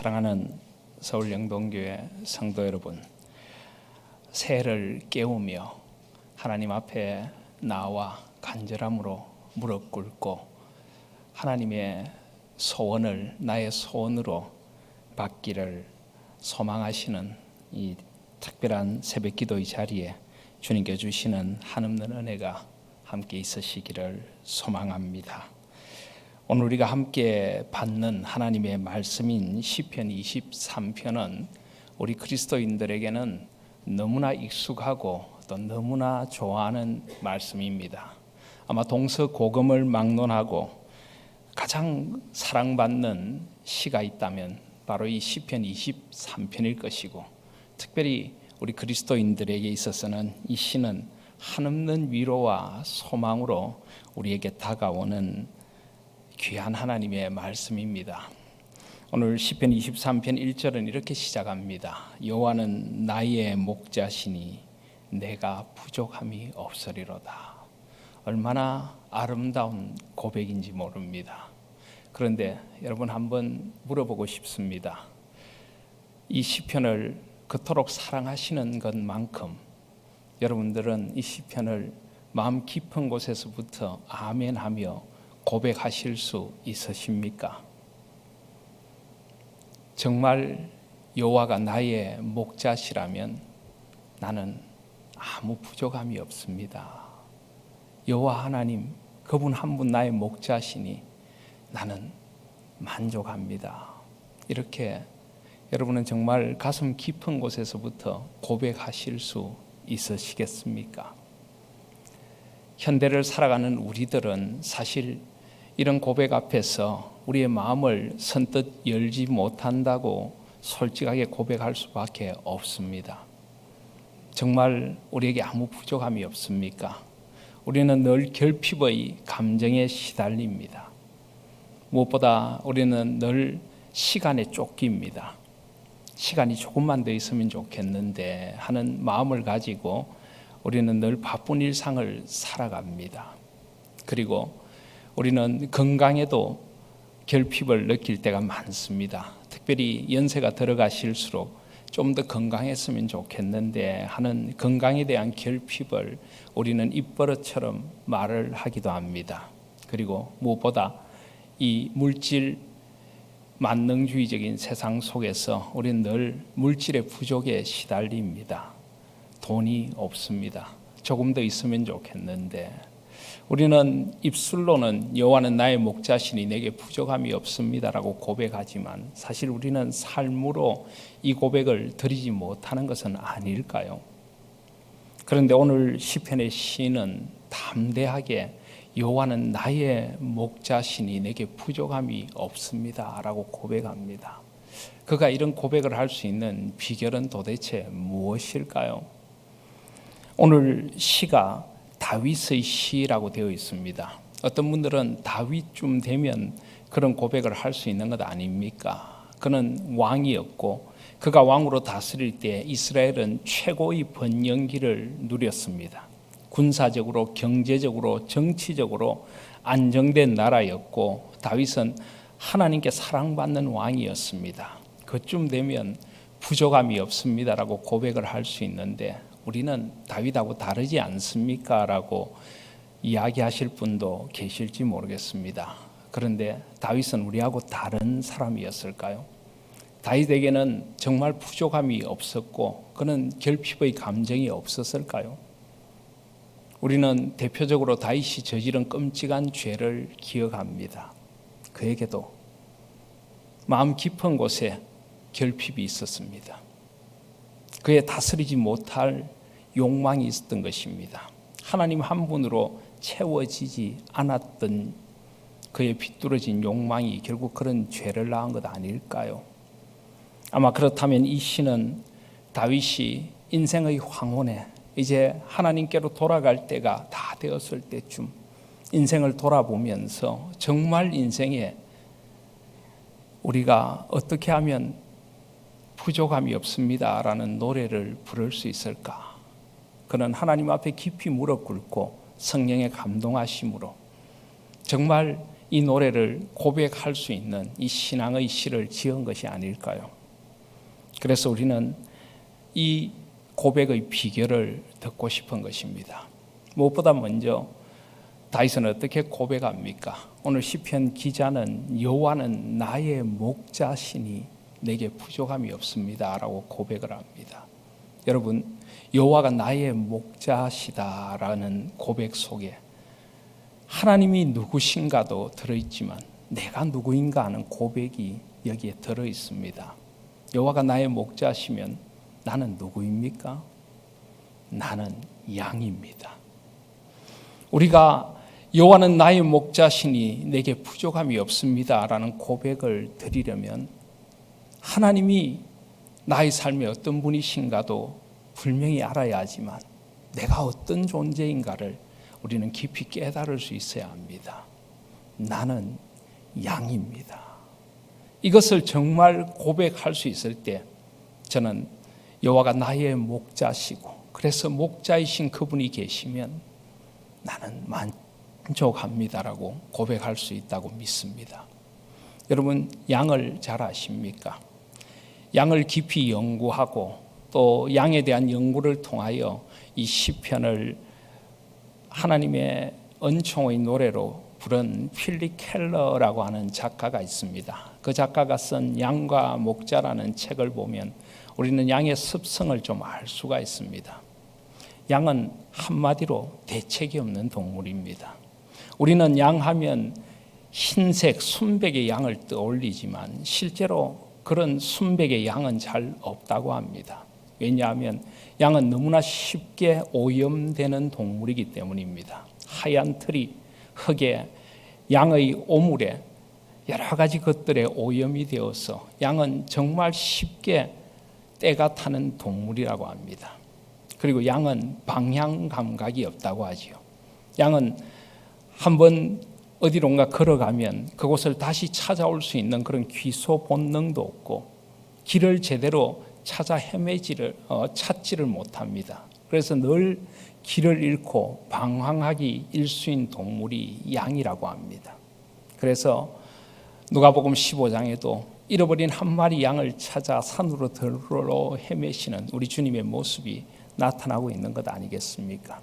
사랑하는 서울영동교회 성도 여러분, 새해를 깨우며 하나님 앞에 나와 간절함으로 무릎 꿇고 하나님의 소원을 나의 소원으로 받기를 소망하시는 이 특별한 새벽기도의 자리에 주님께 주시는 한없는 은혜가 함께 있으시기를 소망합니다. 오늘 우리가 함께 받는 하나님의 말씀인 시편 23편은 우리 그리스도인들에게는 너무나 익숙하고 또 너무나 좋아하는 말씀입니다. 아마 동서고금을 막론하고 가장 사랑받는 시가 있다면 바로 이 시편 23편일 것이고, 특별히 우리 그리스도인들에게 있어서는 이 시는 한없는 위로와 소망으로 우리에게 다가오는 귀한 하나님의 말씀입니다. 오늘 시편 23편 1절은 이렇게 시작합니다. 여호와는 나의 목자시니 내가 부족함이 없으리로다. 얼마나 아름다운 고백인지 모릅니다. 그런데 여러분, 한번 물어보고 싶습니다. 이 시편을 그토록 사랑하시는 것만큼 여러분들은 이 시편을 마음 깊은 곳에서부터 아멘하며 고백하실 수 있으십니까? 정말 여호와가 나의 목자시라면 나는 아무 부족함이 없습니다. 여호와 하나님, 그분 한 분 나의 목자시니 나는 만족합니다. 이렇게 여러분은 정말 가슴 깊은 곳에서부터 고백하실 수 있으시겠습니까? 현대를 살아가는 우리들은 사실 이런 고백 앞에서 우리의 마음을 선뜻 열지 못한다고 솔직하게 고백할 수밖에 없습니다. 정말 우리에게 아무 부족함이 없습니까? 우리는 늘 결핍의 감정에 시달립니다. 무엇보다 우리는 늘 시간에 쫓깁니다. 시간이 조금만 더 있으면 좋겠는데 하는 마음을 가지고 우리는 늘 바쁜 일상을 살아갑니다. 그리고 우리는 건강에도 결핍을 느낄 때가 많습니다. 특별히 연세가 들어가실수록 좀 더 건강했으면 좋겠는데 하는 건강에 대한 결핍을 우리는 입버릇처럼 말을 하기도 합니다. 그리고 무엇보다 이 물질 만능주의적인 세상 속에서 우리는 늘 물질의 부족에 시달립니다. 돈이 없습니다. 조금 더 있으면 좋겠는데 우리는 입술로는 여호와는 나의 목자시니 내게 부족함이 없습니다라고 고백하지만 사실 우리는 삶으로 이 고백을 드리지 못하는 것은 아닐까요? 그런데 오늘 시편의 시인은 담대하게 여호와는 나의 목자시니 내게 부족함이 없습니다라고 고백합니다. 그가 이런 고백을 할 수 있는 비결은 도대체 무엇일까요? 오늘 시가 다윗의 시라고 되어 있습니다. 어떤 분들은 다윗쯤 되면 그런 고백을 할 수 있는 것 아닙니까? 그는 왕이었고 그가 왕으로 다스릴 때 이스라엘은 최고의 번영기를 누렸습니다. 군사적으로, 경제적으로, 정치적으로 안정된 나라였고 다윗은 하나님께 사랑받는 왕이었습니다. 그쯤 되면 부족함이 없습니다라고 고백을 할 수 있는데 우리는 다윗하고 다르지 않습니까? 라고 이야기하실 분도 계실지 모르겠습니다. 그런데 다윗은 우리하고 다른 사람이었을까요? 다윗에게는 정말 부족함이 없었고 그는 결핍의 감정이 없었을까요? 우리는 대표적으로 다윗이 저지른 끔찍한 죄를 기억합니다. 그에게도 마음 깊은 곳에 결핍이 있었습니다. 그의 다스리지 못할 욕망이 있었던 것입니다. 하나님 한 분으로 채워지지 않았던 그의 비뚤어진 욕망이 결국 그런 죄를 낳은 것 아닐까요? 아마 그렇다면 이 시는 다윗이 인생의 황혼에 이제 하나님께로 돌아갈 때가 다 되었을 때쯤 인생을 돌아보면서 정말 인생에 우리가 어떻게 하면 부족함이 없습니다라는 노래를 부를 수 있을까? 그는 하나님 앞에 깊이 무릎 꿇고 성령의 감동하심으로 정말 이 노래를 고백할 수 있는 이 신앙의 시를 지은 것이 아닐까요? 그래서 우리는 이 고백의 비결을 듣고 싶은 것입니다. 무엇보다 먼저 다윗은 어떻게 고백합니까? 오늘 시편 기자는 여호와는 나의 목자시니 내게 부족함이 없습니다 라고 고백을 합니다. 여러분, 여호와가 나의 목자시다라는 고백 속에 하나님이 누구신가도 들어있지만 내가 누구인가 하는 고백이 여기에 들어있습니다. 여호와가 나의 목자시면 나는 누구입니까? 나는 양입니다. 우리가 여호와는 나의 목자시니 내게 부족함이 없습니다 라는 고백을 드리려면 하나님이 나의 삶에 어떤 분이신가도 분명히 알아야 하지만 내가 어떤 존재인가를 우리는 깊이 깨달을 수 있어야 합니다. 나는 양입니다. 이것을 정말 고백할 수 있을 때 저는 여호와가 나의 목자시고 그래서 목자이신 그분이 계시면 나는 만족합니다라고 고백할 수 있다고 믿습니다. 여러분, 양을 잘 아십니까? 양을 깊이 연구하고 또 양에 대한 연구를 통하여 이 시편을 하나님의 은총의 노래로 부른 필립 켈러라고 하는 작가가 있습니다. 그 작가가 쓴 양과 목자라는 책을 보면 우리는 양의 습성을 좀 알 수가 있습니다. 양은 한마디로 대책이 없는 동물입니다. 우리는 양하면 흰색 순백의 양을 떠올리지만 실제로 그런 순백의 양은 잘 없다고 합니다. 왜냐하면 양은 너무나 쉽게 오염되는 동물이기 때문입니다. 하얀 털이 흙에 양의 오물에 여러 가지 것들에 오염이 되어서 양은 정말 쉽게 때가 타는 동물이라고 합니다. 그리고 양은 방향 감각이 없다고 하지요. 양은 한번 어디론가 걸어가면 그곳을 다시 찾아올 수 있는 그런 귀소 본능도 없고 길을 제대로 찾아 찾지를 못합니다. 그래서 늘 길을 잃고 방황하기 일수인 동물이 양이라고 합니다. 그래서 누가복음 15장에도 잃어버린 한 마리 양을 찾아 산으로 들으러 헤매시는 우리 주님의 모습이 나타나고 있는 것 아니겠습니까?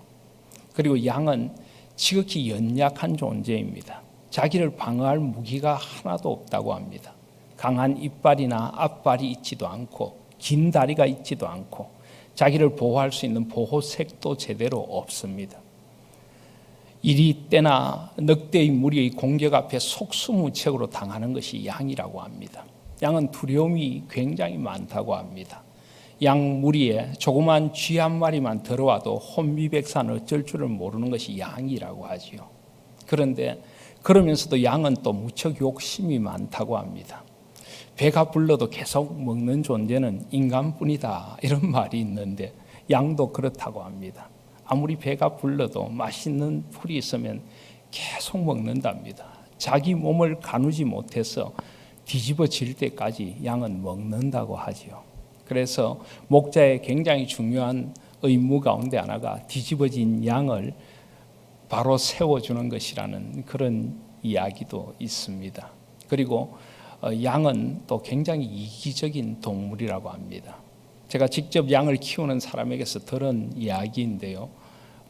그리고 양은 지극히 연약한 존재입니다. 자기를 방어할 무기가 하나도 없다고 합니다. 강한 이빨이나 앞발이 있지도 않고 긴 다리가 있지도 않고 자기를 보호할 수 있는 보호색도 제대로 없습니다. 이리 때나 늑대의 무리의 공격 앞에 속수무책으로 당하는 것이 양이라고 합니다. 양은 두려움이 굉장히 많다고 합니다. 양 무리에 조그만 쥐 한 마리만 들어와도 혼미백산 어쩔 줄을 모르는 것이 양이라고 하지요. 그런데 그러면서도 양은 또 무척 욕심이 많다고 합니다. 배가 불러도 계속 먹는 존재는 인간뿐이다 이런 말이 있는데 양도 그렇다고 합니다. 아무리 배가 불러도 맛있는 풀이 있으면 계속 먹는답니다. 자기 몸을 가누지 못해서 뒤집어질 때까지 양은 먹는다고 하지요. 그래서 목자의 굉장히 중요한 의무 가운데 하나가 뒤집어진 양을 바로 세워주는 것이라는 그런 이야기도 있습니다. 그리고 양은 또 굉장히 이기적인 동물이라고 합니다. 제가 직접 양을 키우는 사람에게서 들은 이야기인데요.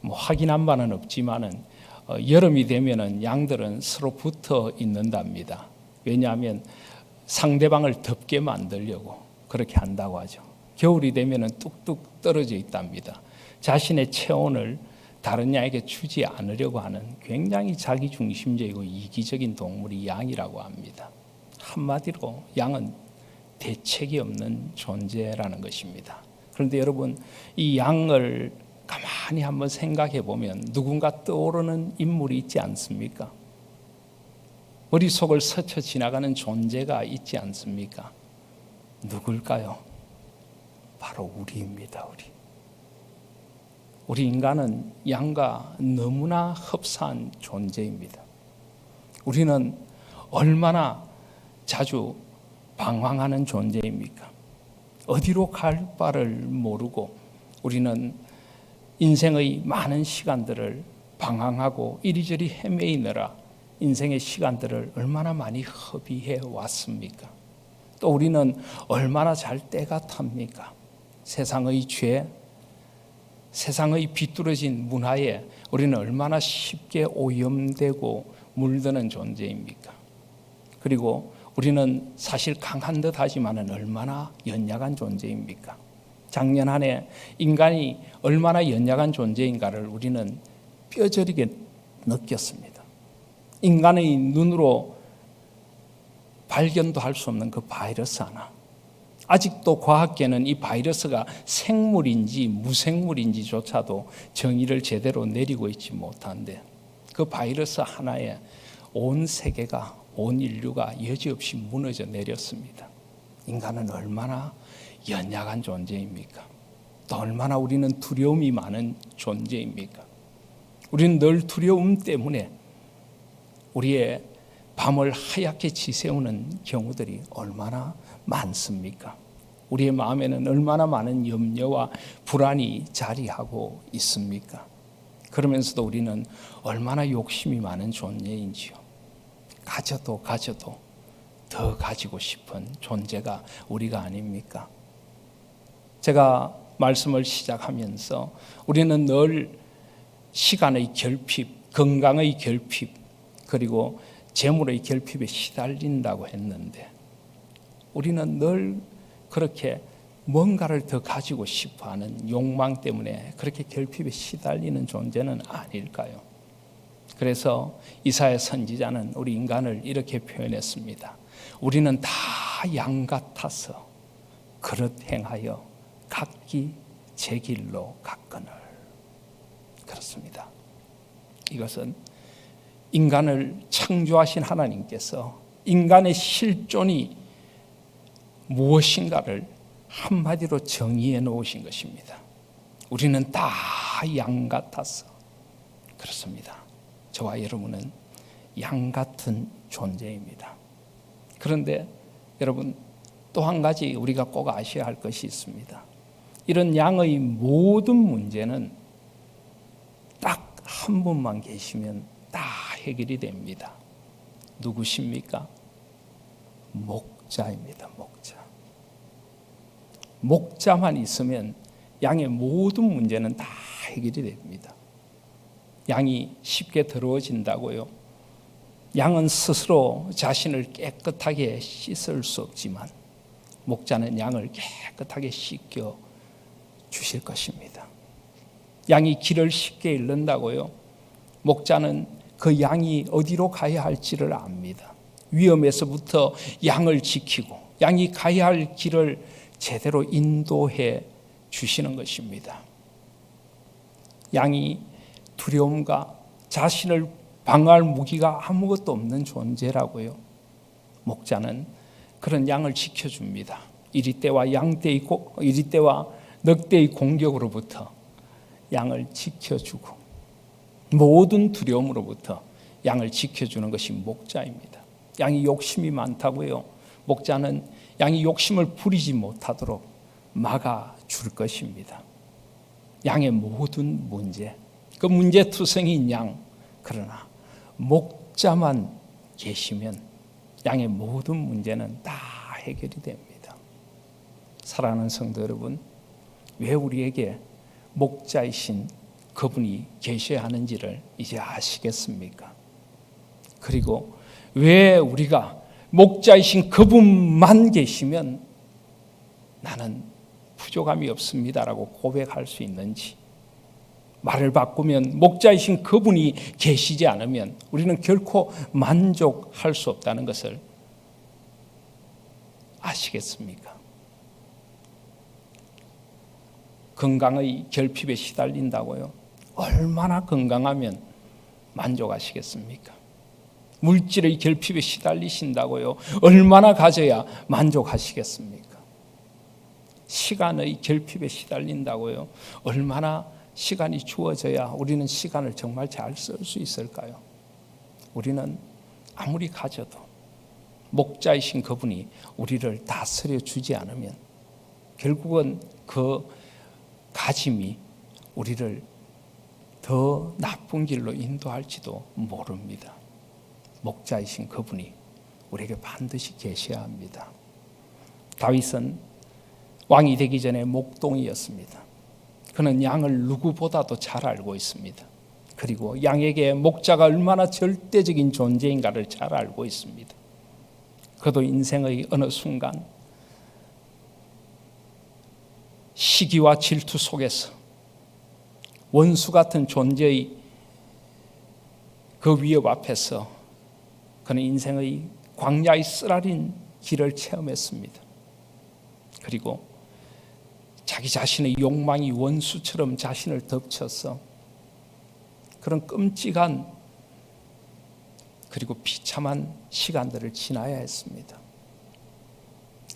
확인한 바는 없지만은 여름이 되면은 양들은 서로 붙어 있는답니다. 왜냐하면 상대방을 덥게 만들려고 그렇게 한다고 하죠. 겨울이 되면은 뚝뚝 떨어져 있답니다. 자신의 체온을 다른 양에게 주지 않으려고 하는 굉장히 자기중심적이고 이기적인 동물이 양이라고 합니다. 한마디로 양은 대책이 없는 존재라는 것입니다. 그런데 여러분, 이 양을 가만히 한번 생각해 보면 누군가 떠오르는 인물이 있지 않습니까? 머릿속을 스쳐 지나가는 존재가 있지 않습니까? 누굴까요? 바로 우리입니다. 우리 인간은 양과 너무나 흡사한 존재입니다. 우리는 얼마나 자주 방황하는 존재입니까? 어디로 갈 바를 모르고 우리는 인생의 많은 시간들을 방황하고 이리저리 헤매이느라 인생의 시간들을 얼마나 많이 허비해 왔습니까? 또 우리는 얼마나 잘 때가 탑니까? 세상의 죄, 세상의 비뚤어진 문화에 우리는 얼마나 쉽게 오염되고 물드는 존재입니까? 그리고 우리는 사실 강한 듯 하지만 얼마나 연약한 존재입니까? 작년 한 해 인간이 얼마나 연약한 존재인가를 우리는 뼈저리게 느꼈습니다. 인간의 눈으로 발견도 할 수 없는 그 바이러스 하나. 아직도 과학계는 이 바이러스가 생물인지 무생물인지조차도 정의를 제대로 내리고 있지 못한데 그 바이러스 하나에 온 세계가, 온 인류가 여지없이 무너져 내렸습니다. 인간은 얼마나 연약한 존재입니까? 또 얼마나 우리는 두려움이 많은 존재입니까? 우리는 늘 두려움 때문에 우리의 밤을 하얗게 지새우는 경우들이 얼마나 많습니까? 우리의 마음에는 얼마나 많은 염려와 불안이 자리하고 있습니까? 그러면서도 우리는 얼마나 욕심이 많은 존재인지요. 가져도 더 가지고 싶은 존재가 우리가 아닙니까? 제가 말씀을 시작하면서 우리는 늘 시간의 결핍, 건강의 결핍, 그리고 재물의 결핍에 시달린다고 했는데 우리는 늘 그렇게 뭔가를 더 가지고 싶어하는 욕망 때문에 그렇게 결핍에 시달리는 존재는 아닐까요? 그래서 이사야 선지자는 우리 인간을 이렇게 표현했습니다. 우리는 다 양 같아서 그릇 행하여 각기 제 길로 갔거늘. 그렇습니다. 이것은 인간을 창조하신 하나님께서 인간의 실존이 무엇인가를 한마디로 정의해 놓으신 것입니다. 우리는 다 양 같아서. 그렇습니다. 저와 여러분은 양 같은 존재입니다. 그런데 여러분 또 한 가지 우리가 꼭 아셔야 할 것이 있습니다. 이런 양의 모든 문제는 딱 한 분만 계시면 다 해결이 됩니다. 누구십니까? 목자입니다. 목자. 목자만 있으면 양의 모든 문제는 다 해결이 됩니다. 양이 쉽게 더러워진다고요? 양은 스스로 자신을 깨끗하게 씻을 수 없지만 목자는 양을 깨끗하게 씻겨 주실 것입니다. 양이 길을 쉽게 잃는다고요? 목자는 그 양이 어디로 가야 할지를 압니다. 위험에서부터 양을 지키고 양이 가야 할 길을 제대로 인도해 주시는 것입니다. 양이 두려움과 자신을 방어할 무기가 아무것도 없는 존재라고요. 목자는 그런 양을 지켜줍니다. 이리떼와 늑대의 공격으로부터 양을 지켜주고 모든 두려움으로부터 양을 지켜주는 것이 목자입니다. 양이 욕심이 많다고요. 목자는 양이 욕심을 부리지 못하도록 막아줄 것입니다. 양의 모든 문제, 그 문제투성이인 양, 그러나 목자만 계시면 양의 모든 문제는 다 해결이 됩니다. 사랑하는 성도 여러분, 왜 우리에게 목자이신 그분이 계셔야 하는지를 이제 아시겠습니까? 그리고 왜 우리가 목자이신 그분만 계시면 나는 부족함이 없습니다라고 고백할 수 있는지, 말을 바꾸면 목자이신 그분이 계시지 않으면 우리는 결코 만족할 수 없다는 것을 아시겠습니까? 건강의 결핍에 시달린다고요? 얼마나 건강하면 만족하시겠습니까? 물질의 결핍에 시달리신다고요? 얼마나 가져야 만족하시겠습니까? 시간의 결핍에 시달린다고요? 얼마나 시간이 주어져야 우리는 시간을 정말 잘 쓸 수 있을까요? 우리는 아무리 가져도 목자이신 그분이 우리를 다스려 주지 않으면 결국은 그 가짐이 우리를 더 나쁜 길로 인도할지도 모릅니다. 목자이신 그분이 우리에게 반드시 계셔야 합니다. 다윗은 왕이 되기 전에 목동이었습니다. 그는 양을 누구보다도 잘 알고 있습니다. 그리고 양에게 목자가 얼마나 절대적인 존재인가를 잘 알고 있습니다. 그도 인생의 어느 순간 시기와 질투 속에서 원수 같은 존재의 그 위협 앞에서 그는 인생의 광야의 쓰라린 길을 체험했습니다. 그리고 자기 자신의 욕망이 원수처럼 자신을 덮쳐서 그런 끔찍한 그리고 비참한 시간들을 지나야 했습니다.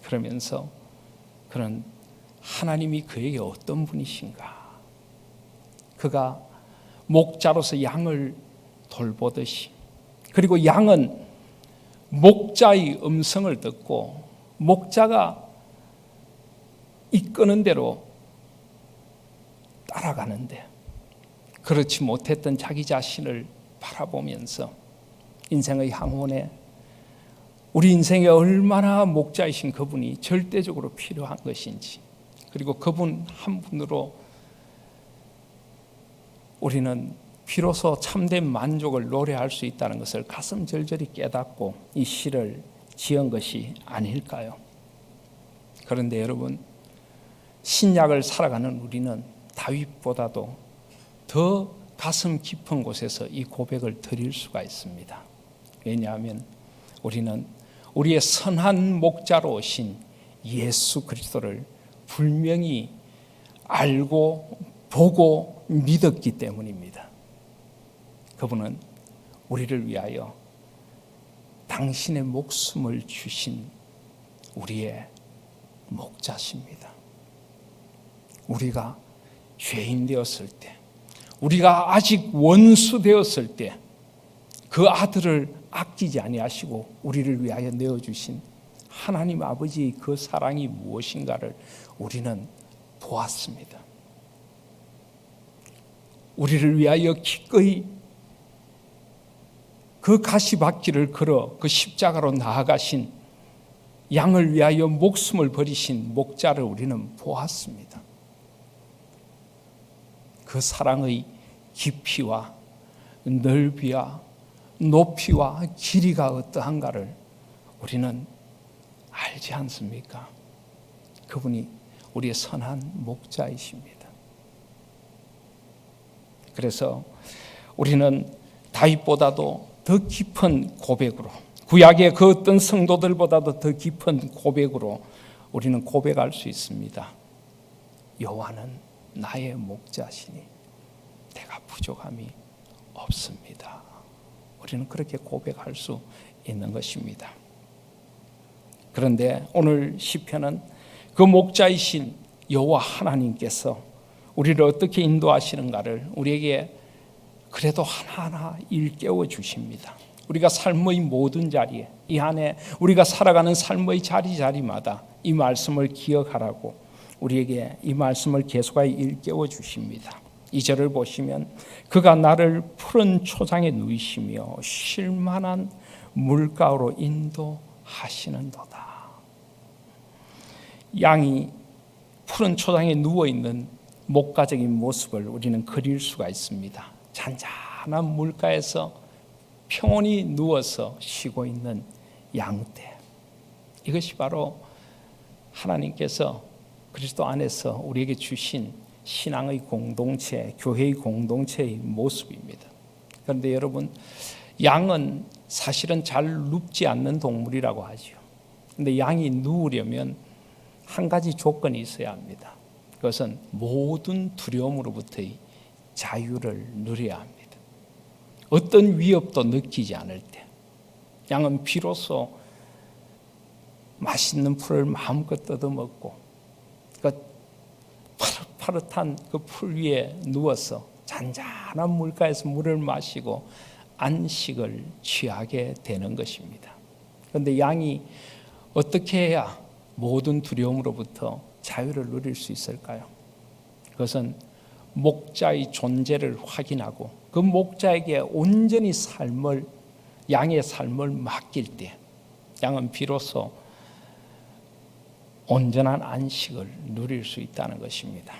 그러면서 그는 하나님이 그에게 어떤 분이신가, 그가 목자로서 양을 돌보듯이, 그리고 양은 목자의 음성을 듣고 목자가 이끄는 대로 따라가는데 그렇지 못했던 자기 자신을 바라보면서 인생의 항원에 우리 인생에 얼마나 목자이신 그분이 절대적으로 필요한 것인지, 그리고 그분 한 분으로 우리는 비로소 참된 만족을 노래할 수 있다는 것을 가슴 절절히 깨닫고 이 시를 지은 것이 아닐까요? 그런데 여러분, 신약을 살아가는 우리는 다윗보다도 더 가슴 깊은 곳에서 이 고백을 드릴 수가 있습니다. 왜냐하면 우리는 우리의 선한 목자로 오신 예수 그리스도를 분명히 알고 보고 믿었기 때문입니다. 그분은 우리를 위하여 당신의 목숨을 주신 우리의 목자십니다. 우리가 죄인 되었을 때, 우리가 아직 원수 되었을 때 그 아들을 아끼지 아니하시고 우리를 위하여 내어주신 하나님 아버지의 그 사랑이 무엇인가를 우리는 보았습니다. 우리를 위하여 기꺼이 그 가시밭길을 걸어 그 십자가로 나아가신, 양을 위하여 목숨을 버리신 목자를 우리는 보았습니다. 그 사랑의 깊이와 넓이와 높이와 길이가 어떠한가를 우리는 알지 않습니까? 그분이 우리의 선한 목자이십니다. 그래서 우리는 다윗보다도 더 깊은 고백으로, 구약의 그 어떤 성도들보다도 더 깊은 고백으로 우리는 고백할 수 있습니다. 여호와는 나의 목자시니 내가 부족함이 없습니다. 우리는 그렇게 고백할 수 있는 것입니다. 그런데 오늘 시편은 그 목자이신 여호와 하나님께서 우리를 어떻게 인도하시는가를 우리에게 그래도 하나하나 일깨워 주십니다. 우리가 삶의 모든 자리에, 이 안에 우리가 살아가는 삶의 자리마다 이 말씀을 기억하라고 우리에게 이 말씀을 계속하여 일깨워 주십니다. 2절을 보시면 그가 나를 푸른 초장에 누이시며 쉴만한 물가로 인도하시는도다. 양이 푸른 초장에 누워있는 목가적인 모습을 우리는 그릴 수가 있습니다. 잔잔한 물가에서 평온히 누워서 쉬고 있는 양떼. 이것이 바로 하나님께서 그리스도 안에서 우리에게 주신 신앙의 공동체, 교회의 공동체의 모습입니다. 그런데 여러분, 양은 사실은 잘 눕지 않는 동물이라고 하죠. 그런데 양이 누우려면 한 가지 조건이 있어야 합니다. 그것은 모든 두려움으로부터의 자유를 누려야 합니다. 어떤 위협도 느끼지 않을 때 양은 비로소 맛있는 풀을 마음껏 뜯어먹고 파릇파릇한 그 풀 위에 누워서 잔잔한 물가에서 물을 마시고 안식을 취하게 되는 것입니다. 그런데 양이 어떻게 해야 모든 두려움으로부터 자유를 누릴 수 있을까요? 그것은 목자의 존재를 확인하고 그 목자에게 온전히 삶을 양의 삶을 맡길 때 양은 비로소 온전한 안식을 누릴 수 있다는 것입니다.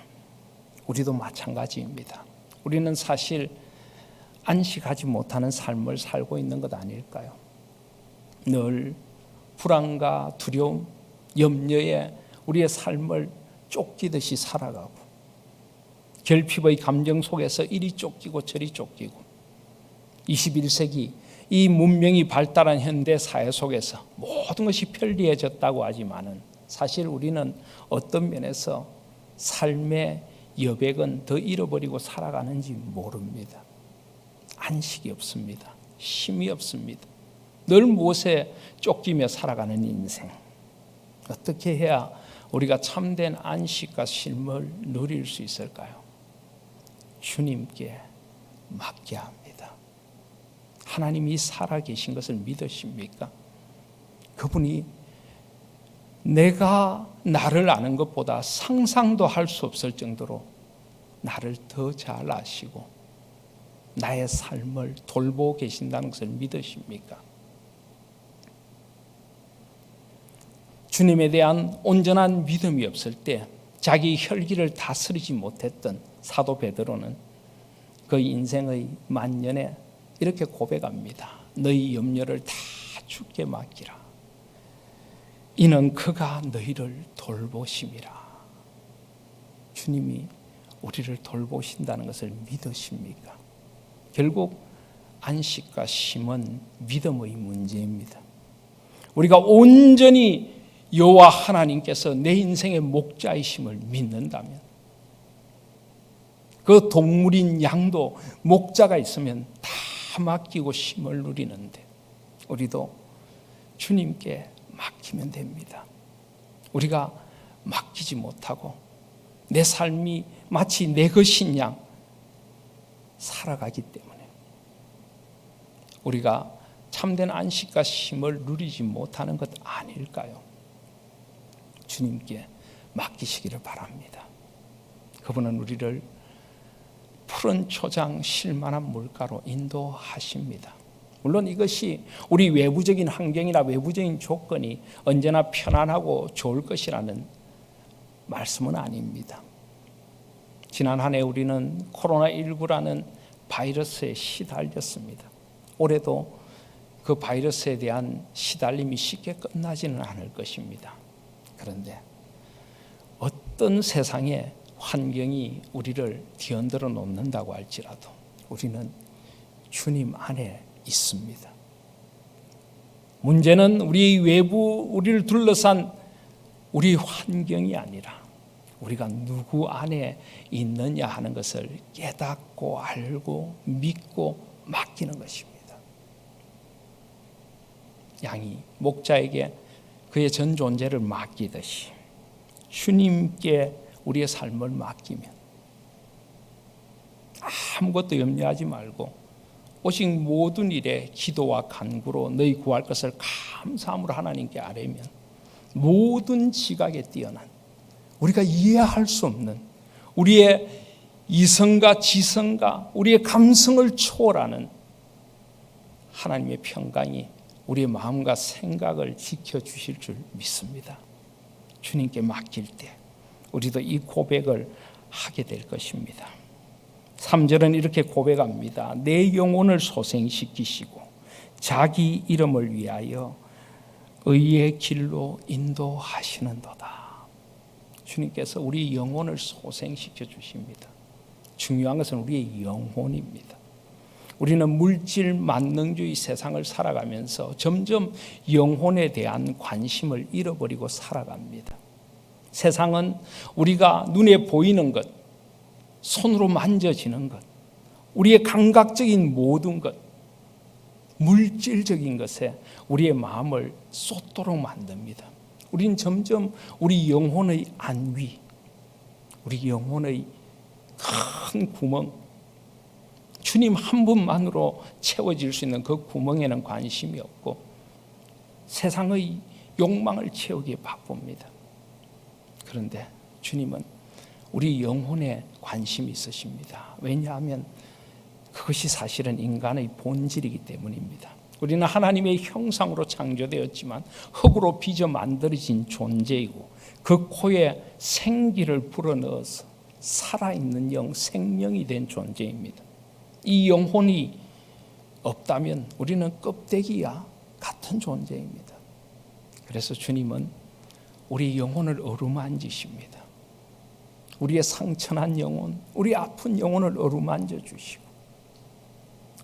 우리도 마찬가지입니다. 우리는 사실 안식하지 못하는 삶을 살고 있는 것 아닐까요? 늘 불안과 두려움, 염려에 우리의 삶을 쫓기듯이 살아가고 결핍의 감정 속에서 이리 쫓기고 저리 쫓기고 21세기 이 문명이 발달한 현대 사회 속에서 모든 것이 편리해졌다고 하지만은 사실 우리는 어떤 면에서 삶의 여백은 더 잃어버리고 살아가는지 모릅니다. 안식이 없습니다. 쉼이 없습니다. 늘 무엇에 쫓기며 살아가는 인생. 어떻게 해야 우리가 참된 안식과 쉼을 누릴 수 있을까요? 주님께 맡겨야 합니다. 하나님이 살아계신 것을 믿으십니까? 그분이 내가 나를 아는 것보다 상상도 할 수 없을 정도로 나를 더 잘 아시고 나의 삶을 돌보고 계신다는 것을 믿으십니까? 주님에 대한 온전한 믿음이 없을 때 자기 혈기를 다스리지 못했던 사도 베드로는 그 인생의 만년에 이렇게 고백합니다. 너희 염려를 다 주께 맡기라. 이는 그가 너희를 돌보심이라. 주님이 우리를 돌보신다는 것을 믿으십니까? 결국 안식과 쉼은 믿음의 문제입니다. 우리가 온전히 여호와 하나님께서 내 인생의 목자이심을 믿는다면 그 동물인 양도 목자가 있으면 다 맡기고 쉼을 누리는데 우리도 주님께 맡기면 됩니다. 우리가 맡기지 못하고 내 삶이 마치 내 것인 양 살아가기 때문에 우리가 참된 안식과 쉼을 누리지 못하는 것 아닐까요? 주님께 맡기시기를 바랍니다. 그분은 우리를 푸른 초장 쉴만한 물가로 인도하십니다. 물론 이것이 우리 외부적인 환경이나 외부적인 조건이 언제나 편안하고 좋을 것이라는 말씀은 아닙니다. 지난 한 해 우리는 코로나19라는 바이러스에 시달렸습니다. 올해도 그 바이러스에 대한 시달림이 쉽게 끝나지는 않을 것입니다. 그런데 어떤 세상의 환경이 우리를 뒤흔들어 놓는다고 할지라도 우리는 주님 안에 있습니다. 문제는 우리 외부 우리를 둘러싼 우리 환경이 아니라 우리가 누구 안에 있느냐 하는 것을 깨닫고 알고 믿고 맡기는 것입니다. 양이 목자에게 그의 전 존재를 맡기듯이 주님께 우리의 삶을 맡기면 아무것도 염려하지 말고 오직 모든 일에 기도와 간구로 너희 구할 것을 감사함으로 하나님께 아뢰면 모든 지각에 뛰어난 우리가 이해할 수 없는 우리의 이성과 지성과 우리의 감성을 초월하는 하나님의 평강이 우리의 마음과 생각을 지켜주실 줄 믿습니다. 주님께 맡길 때 우리도 이 고백을 하게 될 것입니다. 3절은 이렇게 고백합니다. 내 영혼을 소생시키시고 자기 이름을 위하여 의의 길로 인도하시는도다. 주님께서 우리 영혼을 소생시켜 주십니다. 중요한 것은 우리의 영혼입니다. 우리는 물질 만능주의 세상을 살아가면서 점점 영혼에 대한 관심을 잃어버리고 살아갑니다. 세상은 우리가 눈에 보이는 것, 손으로 만져지는 것, 우리의 감각적인 모든 것, 물질적인 것에 우리의 마음을 쏟도록 만듭니다. 우리는 점점 우리 영혼의 안위, 우리 영혼의 큰 구멍, 주님 한 분만으로 채워질 수 있는 그 구멍에는 관심이 없고 세상의 욕망을 채우기에 바쁩니다. 그런데 주님은 우리 영혼에 관심이 있으십니다. 왜냐하면 그것이 사실은 인간의 본질이기 때문입니다. 우리는 하나님의 형상으로 창조되었지만 흙으로 빚어 만들어진 존재이고 그 코에 생기를 불어넣어서 살아있는 영, 생명이 된 존재입니다. 이 영혼이 없다면 우리는 껍데기와 같은 존재입니다. 그래서 주님은 우리 영혼을 어루만지십니다. 우리의 상처난 영혼, 우리 아픈 영혼을 어루만져 주시고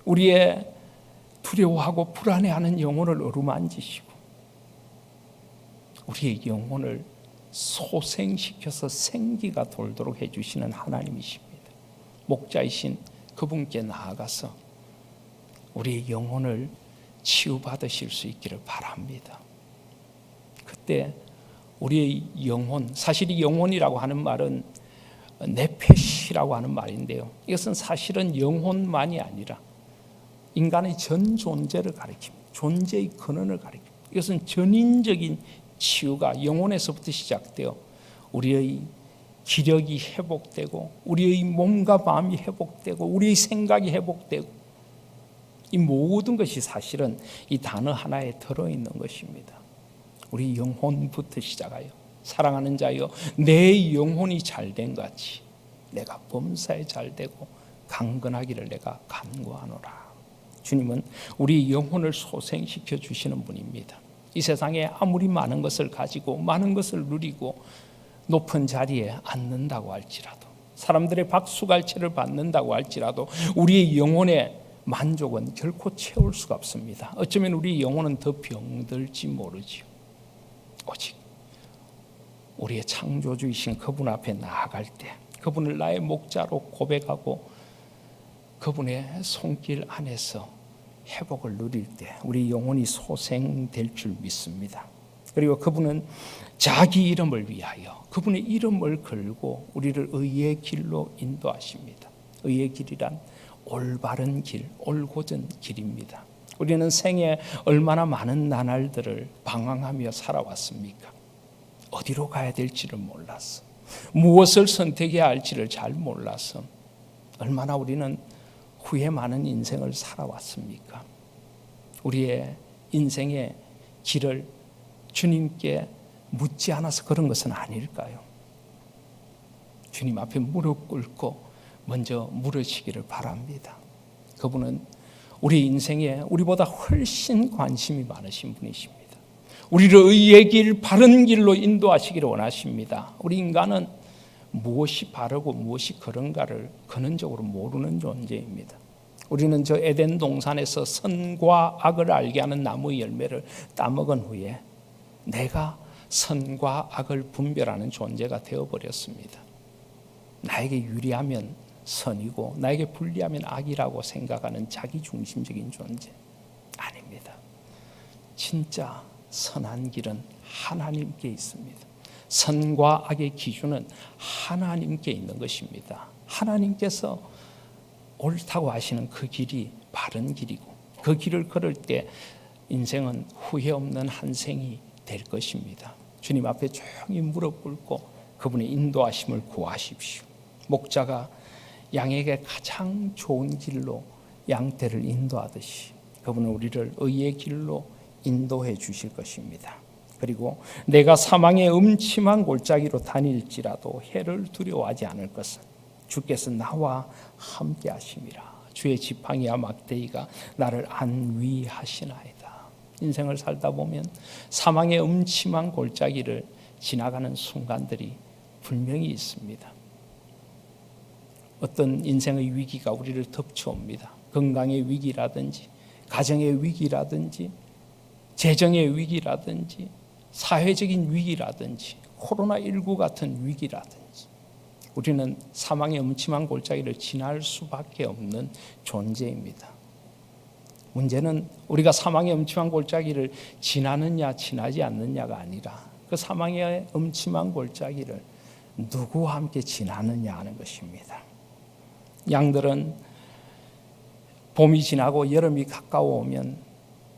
우리의 두려워하고 불안해하는 영혼을 어루만지시고 우리의 영혼을 소생시켜서 생기가 돌도록 해주시는 하나님이십니다. 목자이신 그분께 나아가서 우리의 영혼을 치유받으실 수 있기를 바랍니다. 그때 우리의 영혼, 사실 이 영혼이라고 하는 말은 네페시라고 하는 말인데요, 이것은 사실은 영혼만이 아니라 인간의 전 존재를 가리킵니다. 존재의 근원을 가리킵니다. 이것은 전인적인 치유가 영혼에서부터 시작되어 우리의 기력이 회복되고 우리의 몸과 마음이 회복되고 우리의 생각이 회복되고 이 모든 것이 사실은 이 단어 하나에 들어있는 것입니다. 우리 영혼부터 시작하여 사랑하는 자여 내 영혼이 잘된 같이 내가 범사에 잘되고 강건하기를 내가 간구하노라. 주님은 우리 영혼을 소생시켜 주시는 분입니다. 이 세상에 아무리 많은 것을 가지고 많은 것을 누리고 높은 자리에 앉는다고 할지라도 사람들의 박수갈채를 받는다고 할지라도 우리의 영혼의 만족은 결코 채울 수가 없습니다. 어쩌면 우리 영혼은 더 병들지 모르지요. 오직 우리의 창조주이신 그분 앞에 나아갈 때 그분을 나의 목자로 고백하고 그분의 손길 안에서 회복을 누릴 때 우리 영혼이 소생될 줄 믿습니다. 그리고 그분은 자기 이름을 위하여 그분의 이름을 걸고 우리를 의의 길로 인도하십니다. 의의 길이란 올바른 길, 올곧은 길입니다. 우리는 생에 얼마나 많은 나날들을 방황하며 살아왔습니까? 어디로 가야 될지를 몰라서, 무엇을 선택해야 할지를 잘 몰라서 얼마나 우리는 후회 많은 인생을 살아왔습니까? 우리의 인생의 길을 주님께 묻지 않아서 그런 것은 아닐까요? 주님 앞에 무릎 꿇고 먼저 물으시기를 바랍니다. 그분은 우리 인생에 우리보다 훨씬 관심이 많으신 분이십니다. 우리를 의의 길, 바른 길로 인도하시기를 원하십니다. 우리 인간은 무엇이 바르고 무엇이 그런가를 근원적으로 모르는 존재입니다. 우리는 저 에덴 동산에서 선과 악을 알게 하는 나무의 열매를 따먹은 후에 내가 선과 악을 분별하는 존재가 되어버렸습니다. 나에게 유리하면 선이고 나에게 불리하면 악이라고 생각하는 자기중심적인 존재 아닙니다. 진짜 선한 길은 하나님께 있습니다. 선과 악의 기준은 하나님께 있는 것입니다. 하나님께서 옳다고 하시는 그 길이 바른 길이고 그 길을 걸을 때 인생은 후회 없는 한 생이 될 것입니다. 주님 앞에 조용히 무릎 꿇고 그분의 인도하심을 구하십시오. 목자가 양에게 가장 좋은 길로 양떼를 인도하듯이 그분은 우리를 의의 길로 인도해 주실 것입니다. 그리고 내가 사망의 음침한 골짜기로 다닐지라도 해를 두려워하지 않을 것은 주께서 나와 함께 하심이라. 주의 지팡이와 막대기가 나를 안위하시나이다. 인생을 살다 보면 사망의 음침한 골짜기를 지나가는 순간들이 분명히 있습니다. 어떤 인생의 위기가 우리를 덮쳐옵니다. 건강의 위기라든지 가정의 위기라든지 재정의 위기라든지 사회적인 위기라든지 코로나19 같은 위기라든지 우리는 사망의 음침한 골짜기를 지날 수밖에 없는 존재입니다. 문제는 우리가 사망의 음침한 골짜기를 지나느냐 지나지 않느냐가 아니라 그 사망의 음침한 골짜기를 누구와 함께 지나느냐 하는 것입니다. 양들은 봄이 지나고 여름이 가까워오면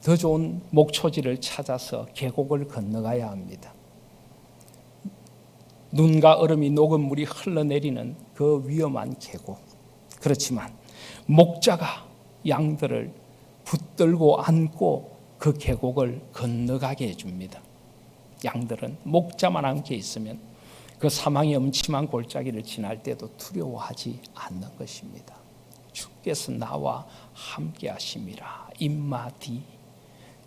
더 좋은 목초지를 찾아서 계곡을 건너가야 합니다. 눈과 얼음이 녹은 물이 흘러내리는 그 위험한 계곡. 그렇지만 목자가 양들을 붙들고 안고 그 계곡을 건너가게 해줍니다. 양들은 목자만 함께 있으면 그 사망의 음침한 골짜기를 지날 때도 두려워하지 않는 것입니다. 주께서 나와 함께 하심이라. 임마디.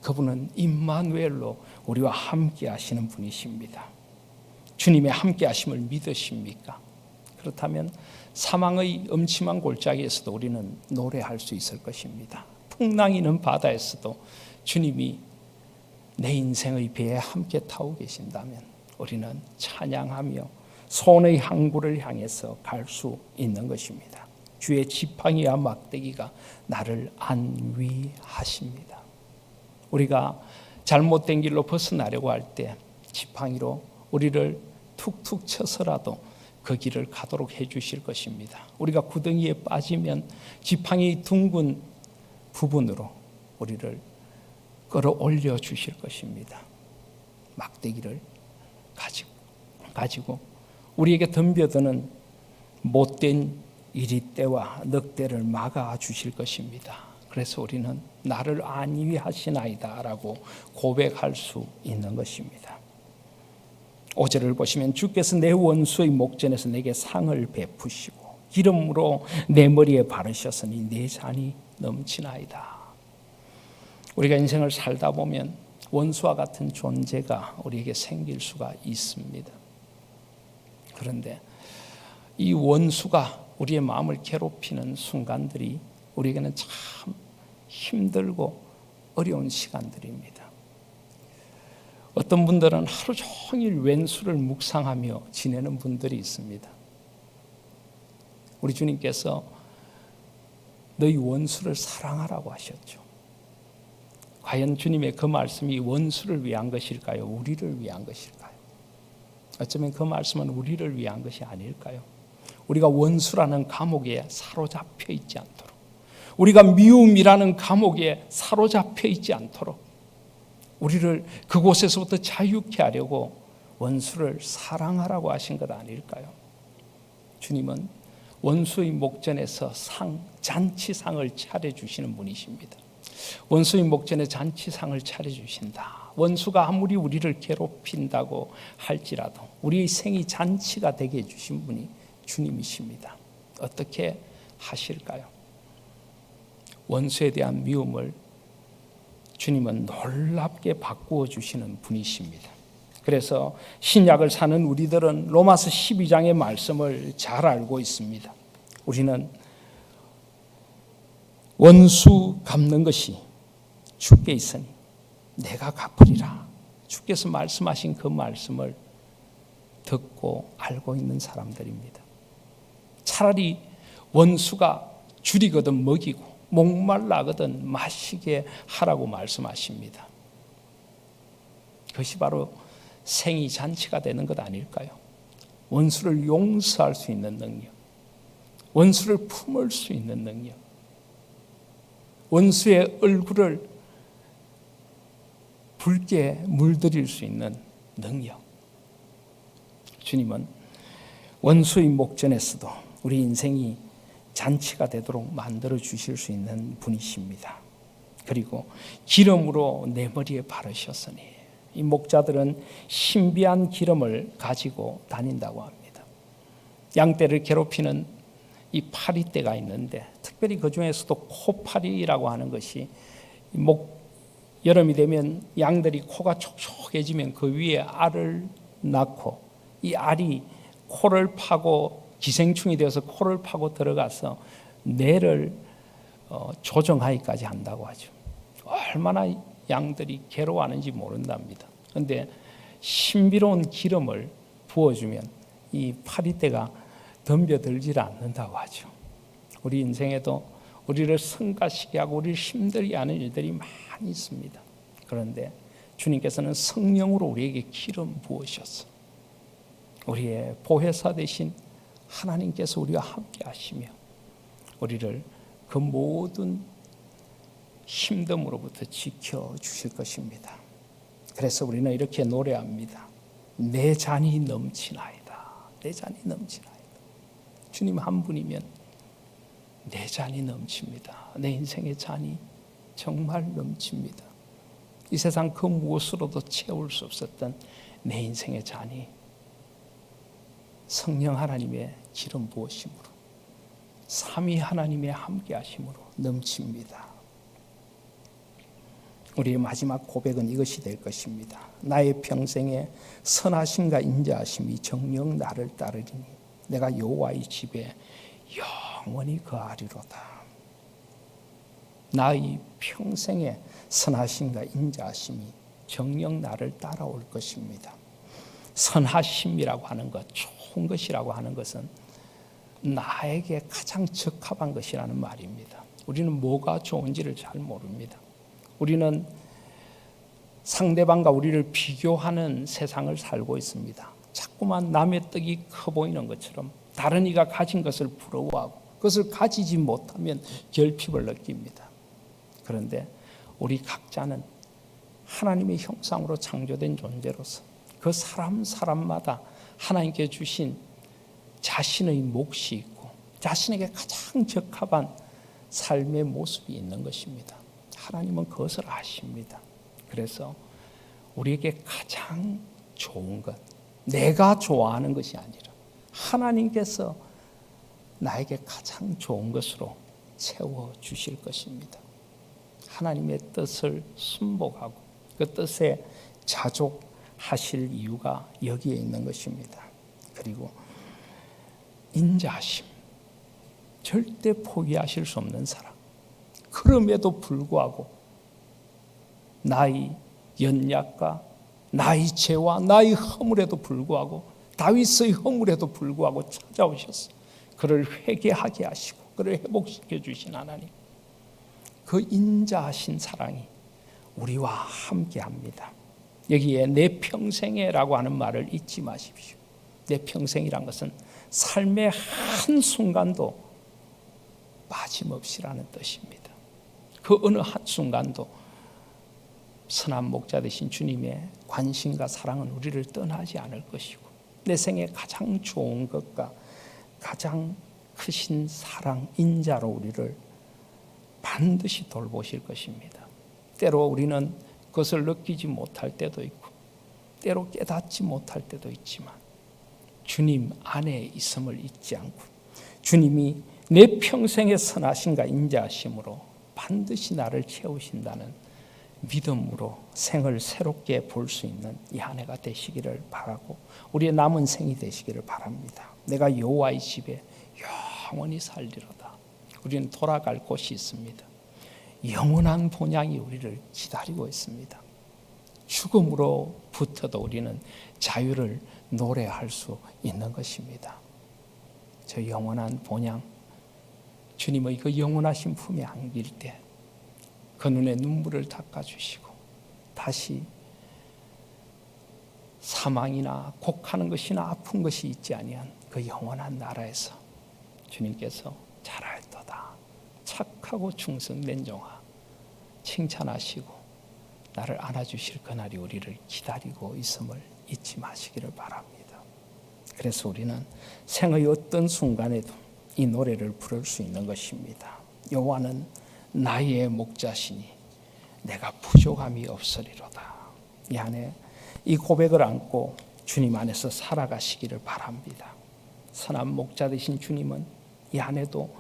그분은 임마누엘로 우리와 함께 하시는 분이십니다. 주님의 함께 하심을 믿으십니까? 그렇다면 사망의 음침한 골짜기에서도 우리는 노래할 수 있을 것입니다. 풍랑이는 바다에서도 주님이 내 인생의 배에 함께 타고 계신다면 우리는 찬양하며 소원의 항구를 향해서 갈 수 있는 것입니다. 주의 지팡이와 막대기가 나를 안위하십니다. 우리가 잘못된 길로 벗어나려고 할 때 지팡이로 우리를 툭툭 쳐서라도 그 길을 가도록 해 주실 것입니다. 우리가 구덩이에 빠지면 지팡이 둥근 부분으로 우리를 끌어올려 주실 것입니다. 막대기를 가지고 우리에게 덤벼드는 못된 이리떼와 늑대를 막아 주실 것입니다. 그래서 우리는 나를 안위하시나이다 라고 고백할 수 있는 것입니다. 5절을 보시면 주께서 내 원수의 목전에서 내게 상을 베푸시고 기름으로 내 머리에 바르셨으니 내 잔이 넘치나이다. 우리가 인생을 살다 보면 원수와 같은 존재가 우리에게 생길 수가 있습니다. 그런데 이 원수가 우리의 마음을 괴롭히는 순간들이 우리에게는 참 힘들고 어려운 시간들입니다. 어떤 분들은 하루 종일 왼수를 묵상하며 지내는 분들이 있습니다. 우리 주님께서 너희 원수를 사랑하라고 하셨죠. 과연 주님의 그 말씀이 원수를 위한 것일까요? 우리를 위한 것일까요? 어쩌면 그 말씀은 우리를 위한 것이 아닐까요? 우리가 원수라는 감옥에 사로잡혀 있지 않도록, 우리가 미움이라는 감옥에 사로잡혀 있지 않도록 우리를 그곳에서부터 자유케 하려고 원수를 사랑하라고 하신 것 아닐까요? 주님은 원수의 목전에서 잔치상을 차려주시는 분이십니다. 원수의 목전에 잔치상을 차려주신다. 원수가 아무리 우리를 괴롭힌다고 할지라도 우리의 생이 잔치가 되게 해주신 분이 주님이십니다. 어떻게 하실까요? 원수에 대한 미움을 주님은 놀랍게 바꾸어 주시는 분이십니다. 그래서 신약을 사는 우리들은 로마서 12장의 말씀을 잘 알고 있습니다. 우리는 원수 갚는 것이 주께 있으니 내가 갚으리라. 주께서 말씀하신 그 말씀을 듣고 알고 있는 사람들입니다. 차라리 원수가 줄이거든 먹이고 목말라거든 마시게 하라고 말씀하십니다. 그것이 바로 생이 잔치가 되는 것 아닐까요? 원수를 용서할 수 있는 능력, 원수를 품을 수 있는 능력, 원수의 얼굴을 붉게 물들일 수 있는 능력. 주님은 원수의 목전에서도 우리 인생이 잔치가 되도록 만들어 주실 수 있는 분이십니다. 그리고 기름으로 내 머리에 바르셨으니, 이 목자들은 신비한 기름을 가지고 다닌다고 합니다. 양떼를 괴롭히는 이 파리떼가 있는데 특별히 그 중에서도 코파리라고 하는 것이 여름이 되면 양들이 코가 촉촉해지면 그 위에 알을 낳고 이 알이 코를 파고 기생충이 되어서 코를 파고 들어가서 뇌를 조정하기까지 한다고 하죠. 얼마나 양들이 괴로워하는지 모른답니다. 그런데 신비로운 기름을 부어주면 이 파리떼가 덤벼들지 않는다고 하죠. 우리 인생에도 우리를 성가시게 하고 우리를 힘들게 하는 일들이 많이 있습니다. 그런데 주님께서는 성령으로 우리에게 기름 부으셔서 우리의 보혜사 되신 하나님께서 우리와 함께 하시며 우리를 그 모든 힘듦으로부터 지켜주실 것입니다. 그래서 우리는 이렇게 노래합니다. 내 잔이 넘치나이다. 내 잔이 넘치나이다. 주님 한 분이면 내 잔이 넘칩니다. 내 인생의 잔이 정말 넘칩니다. 이 세상 그 무엇으로도 채울 수 없었던 내 인생의 잔이 성령 하나님의 기름 부으심으로, 삼위 하나님의 함께하심으로 넘칩니다. 우리의 마지막 고백은 이것이 될 것입니다. 나의 평생에 선하심과 인자하심이 정녕 나를 따르리니 내가 여호와의 집에 영원히 거하리로다. 나의 평생에 선하심과 인자하심이 정녕 나를 따라올 것입니다. 선하심이라고 하는 것, 좋은 것이라고 하는 것은 나에게 가장 적합한 것이라는 말입니다. 우리는 뭐가 좋은지를 잘 모릅니다. 우리는 상대방과 우리를 비교하는 세상을 살고 있습니다. 자꾸만 남의 떡이 커 보이는 것처럼 다른 이가 가진 것을 부러워하고 그것을 가지지 못하면 결핍을 느낍니다. 그런데 우리 각자는 하나님의 형상으로 창조된 존재로서 그 사람마다 하나님께 주신 자신의 몫이 있고 자신에게 가장 적합한 삶의 모습이 있는 것입니다. 하나님은 그것을 아십니다. 그래서 우리에게 가장 좋은 것, 내가 좋아하는 것이 아니라 하나님께서 나에게 가장 좋은 것으로 채워주실 것입니다. 하나님의 뜻을 순복하고 그 뜻에 자족하실 이유가 여기에 있는 것입니다. 그리고 인자하심, 절대 포기하실 수 없는 사랑. 그럼에도 불구하고 나의 연약과 나의 죄와 나의 허물에도 불구하고 다윗의 허물에도 불구하고 찾아오셔서 그를 회개하게 하시고 그를 회복시켜 주신 하나님, 그 인자하신 사랑이 우리와 함께합니다. 여기에 내 평생에라고 하는 말을 잊지 마십시오. 내 평생이란 것은 삶의 한순간도 빠짐없이라는 뜻입니다. 그 어느 한순간도 선한 목자 되신 주님의 관심과 사랑은 우리를 떠나지 않을 것이고 내 생에 가장 좋은 것과 가장 크신 사랑, 인자로 우리를 반드시 돌보실 것입니다. 때로 우리는 그것을 느끼지 못할 때도 있고 때로 깨닫지 못할 때도 있지만 주님 안에 있음을 잊지 않고 주님이 내 평생의 선하심과 인자하심으로 반드시 나를 채우신다는 믿음으로 생을 새롭게 볼 수 있는 이 한 해가 되시기를 바라고 우리의 남은 생이 되시기를 바랍니다. 내가 여호와의 집에 영원히 살리로다. 우리는 돌아갈 곳이 있습니다. 영원한 본향이 우리를 기다리고 있습니다. 죽음으로부터도 우리는 자유를 노래할 수 있는 것입니다. 저 영원한 본향, 주님의 그 영원하신 품에 안길 때 그 눈에 눈물을 닦아주시고 다시 사망이나 곡하는 것이나 아픈 것이 있지 아니한 그 영원한 나라에서 주님께서 잘하였도다, 착하고 충성된 종아, 칭찬하시고 나를 안아주실 그날이 우리를 기다리고 있음을 잊지 마시기를 바랍니다. 그래서 우리는 생의 어떤 순간에도 이 노래를 부를 수 있는 것입니다. 여호와는 나의 목자시니 내가 부족함이 없으리로다. 이 안에 이 고백을 안고 주님 안에서 살아가시기를 바랍니다. 선한 목자 되신 주님은 이 안에도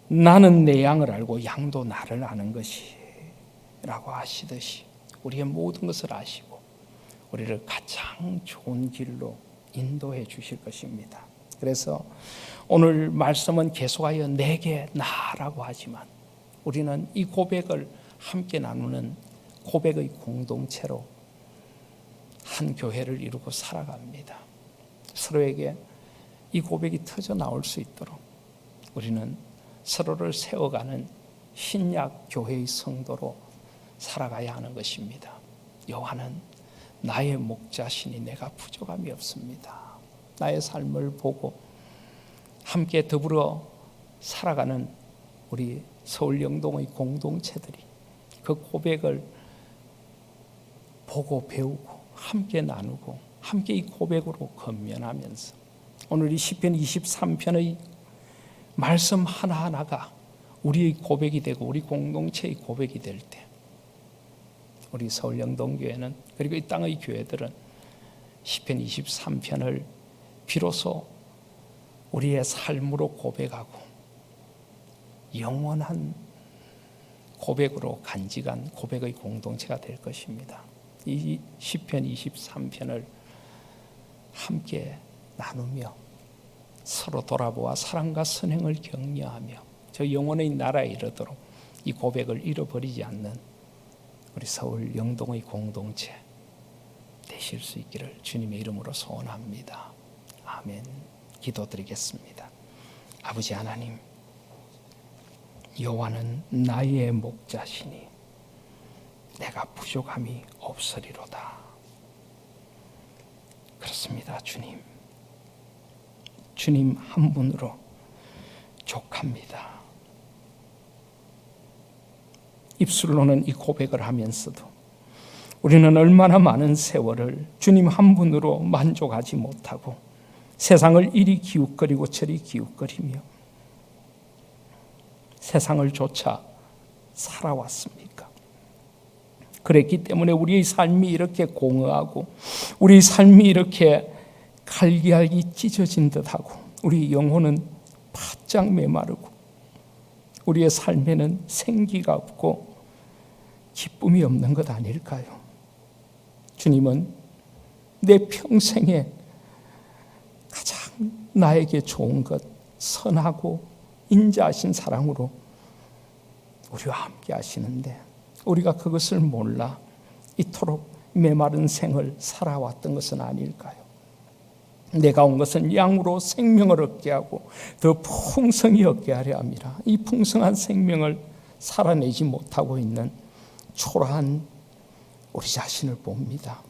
나는 내 양을 알고 양도 나를 아는 것이라고 하시듯이 우리의 모든 것을 아시고 우리를 가장 좋은 길로 인도해 주실 것입니다. 그래서 오늘 말씀은 계속하여 내게 나라고 하지만 우리는 이 고백을 함께 나누는 고백의 공동체로 한 교회를 이루고 살아갑니다. 서로에게 이 고백이 터져 나올 수 있도록 우리는 서로를 세워가는 신약 교회의 성도로 살아가야 하는 것입니다. 여호와는 나의 목자시니 내가 부족함이 없습니다. 나의 삶을 보고 함께 더불어 살아가는 우리 서울 영동의 공동체들이 그 고백을 보고 배우고 함께 나누고 함께 이 고백으로 건면하면서 오늘 이 시편 23편의 말씀 하나하나가 우리의 고백이 되고 우리 공동체의 고백이 될 때, 우리 서울 영동교회는, 그리고 이 땅의 교회들은 시편 23편을 비로소 우리의 삶으로 고백하고 영원한 고백으로 간직한 고백의 공동체가 될 것입니다. 이 시편 23편을 함께 나누며 서로 돌아보아 사랑과 선행을 격려하며 저 영원의 나라에 이르도록 이 고백을 잃어버리지 않는 우리 서울 영동의 공동체 되실 수 있기를 주님의 이름으로 소원합니다. 아멘. 기도드리겠습니다. 아버지 하나님, 여호와는 나의 목자시니 내가 부족함이 없으리로다. 그렇습니다. 주님 한 분으로 족합니다. 입술로는 이 고백을 하면서도 우리는 얼마나 많은 세월을 주님 한 분으로 만족하지 못하고 세상을 이리 기웃거리고 저리 기웃거리며 세상을 쫓아 살아왔습니까? 그랬기 때문에 우리의 삶이 이렇게 공허하고 우리의 삶이 이렇게 갈기갈기 찢어진 듯하고 우리 영혼은 바짝 메마르고 우리의 삶에는 생기가 없고 기쁨이 없는 것 아닐까요? 주님은 내 평생에 가장 나에게 좋은 것, 선하고 인자하신 사랑으로 우리와 함께 하시는데 우리가 그것을 몰라 이토록 메마른 생을 살아왔던 것은 아닐까요? 내가 온 것은 양으로 생명을 얻게 하고 더 풍성히 얻게 하려 함이라. 이 풍성한 생명을 살아내지 못하고 있는 초라한 우리 자신을 봅니다.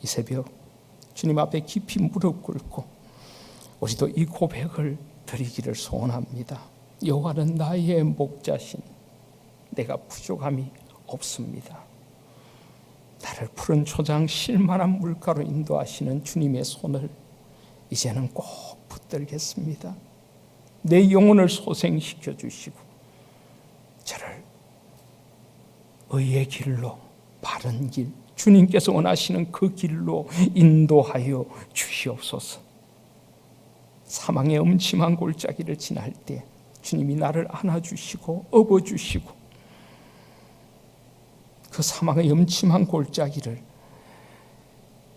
이 새벽 주님 앞에 깊이 무릎 꿇고 우리도 이 고백을 드리기를 소원합니다. 여호와는 나의 목자신 내가 부족함이 없습니다. 나를 푸른 초장 쉴만한 물가로 인도하시는 주님의 손을 이제는 꼭 붙들겠습니다. 내 영혼을 소생시켜 주시고 저를 의의 길로, 바른 길, 주님께서 원하시는 그 길로 인도하여 주시옵소서. 사망의 음침한 골짜기를 지날 때 주님이 나를 안아주시고 업어주시고 그 사망의 음침한 골짜기를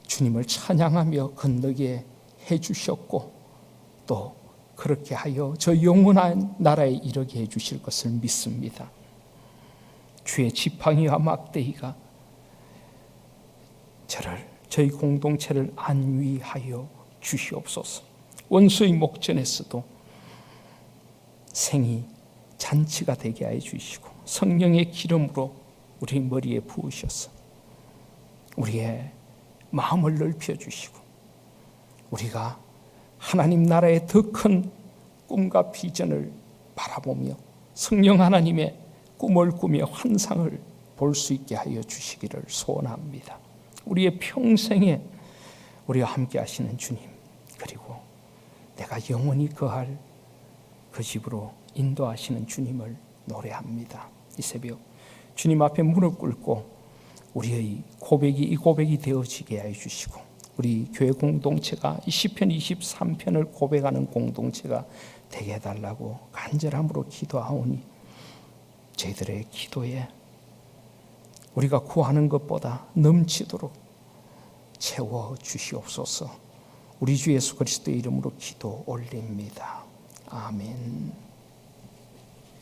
주님을 찬양하며 건너게 해주셨고 또 그렇게 하여 저 영원한 나라에 이르게 해주실 것을 믿습니다. 주의 지팡이와 막대기가 저희 공동체를 안위하여 주시옵소서. 원수의 목전에서도 생이 잔치가 되게 하여 주시고 성령의 기름으로 우리 머리에 부으셔서 우리의 마음을 넓혀 주시고 우리가 하나님 나라의 더 큰 꿈과 비전을 바라보며 성령 하나님의 꿈을 꾸며 환상을 볼 수 있게 하여 주시기를 소원합니다. 우리의 평생에 우리와 함께 하시는 주님, 그리고 내가 영원히 거할 그 집으로 인도하시는 주님을 노래합니다. 이 새벽 주님 앞에 무릎 꿇고 우리의 고백이 이 고백이 되어지게 해주시고 우리 교회 공동체가 이 시편 23편을 고백하는 공동체가 되게 해달라고 간절함으로 기도하오니 저희들의 기도에 우리가 구하는 것보다 넘치도록 채워 주시옵소서. 우리 주 예수 그리스도의 이름으로 기도 올립니다. 아멘.